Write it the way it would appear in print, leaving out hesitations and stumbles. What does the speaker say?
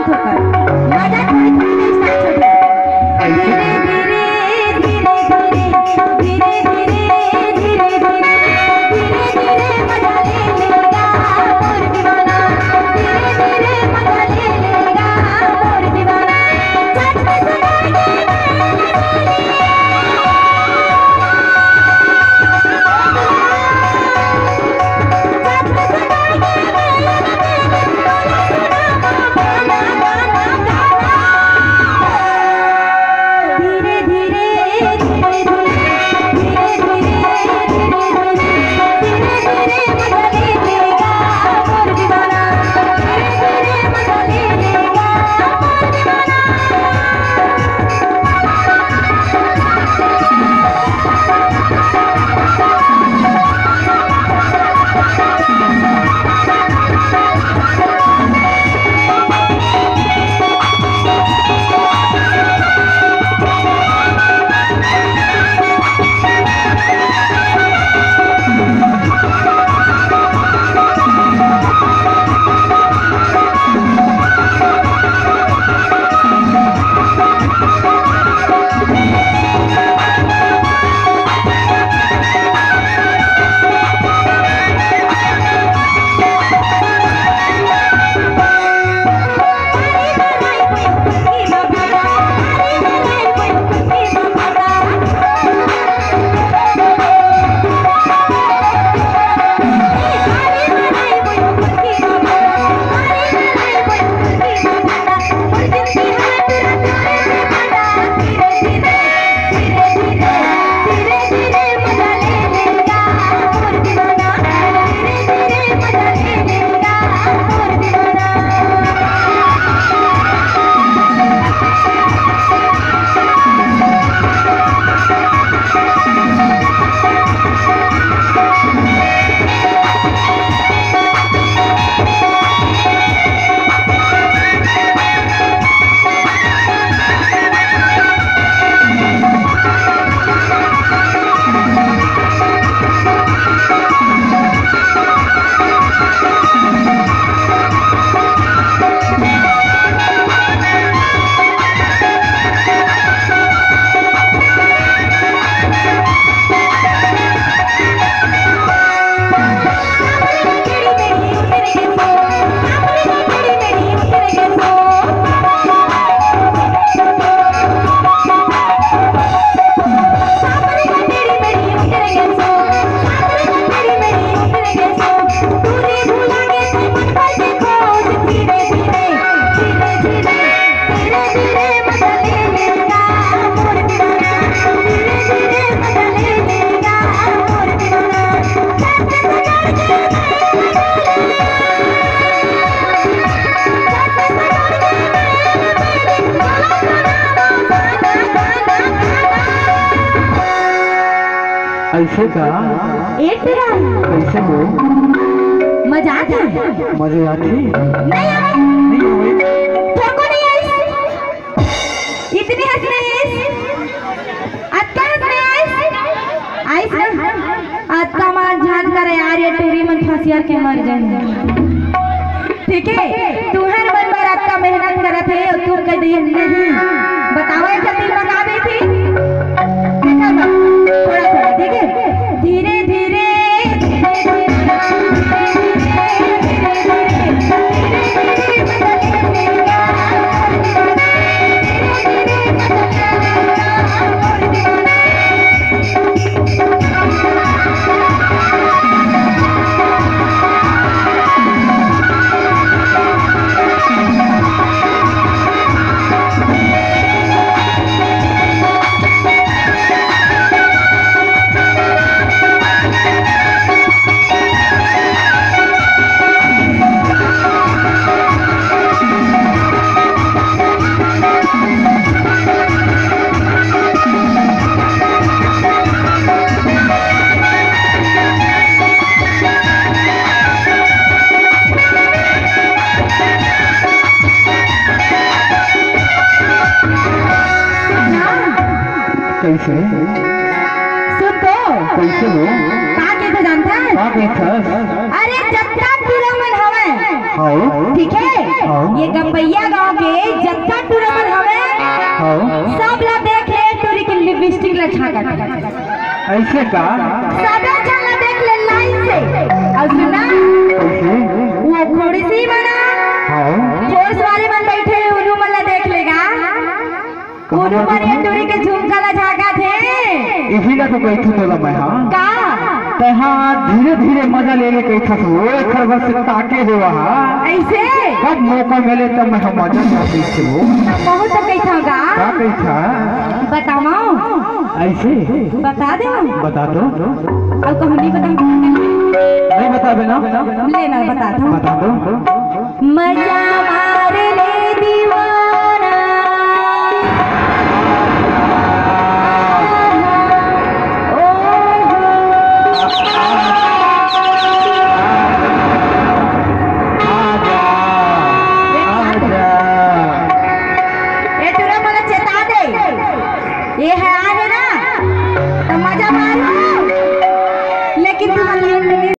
तुरंत होकर मजा थोड़ी थोड़ी देर स्टार्ट हो गई। धीरे धीरे धीरे धीरे धीरे धीरे धीरे धीरे धीरे धीरे मजा ले लेगा मोर दीवाना, धीरे धीरे मजा ले लेगा मोर दीवाना। झट से सुनाएगी ऐसे का एक तेरा कैसे हो मजा आता है? मजे आती नहीं आए नहीं हुए थोको नहीं आई इतनी हंस रही है अत्ता हंस रही है आई ना अत्ता मान झान करे यार ये टूरी मन फसियार के मर जाएंगे। ठीक है तू हर मन बार अत्ता मेहनत करत है और तू कह दी नहीं बतावे जल्दी मंगावे थी देखा बा थोड़ा थोड़ा ठीक है धीरे धीरे कैसे सुन तो कैसे हो का के तो जानता है का कहता अरे जब तक पूरा मन हवे हां ठीक है। ये गंबैया गांव के जत्था टूरे पर हवे सब ला देख ले टूरी के लिपस्टिक ला छाका ऐसे का सब ला देख ले लाइन से और सुना वो कुर्सी बना फोर्स वाले मन बैठे उनु मन ला देख लेगा उनु मन ये टूरी के झुमका ला छाका थे यही ना तो बैठू तो मैं हां का ते हां धीरे धीरे मजा ले ले कैथा तो ओए खरबस से ताके देवा ऐसे कब मौका मिले तब मैं हम मजा ले सकूं बहुत कैथा गा का कैथा बताओ ऐसे बता दे बता दो और कहानी बता नहीं बता बिना लेना बता दो बता दो मजा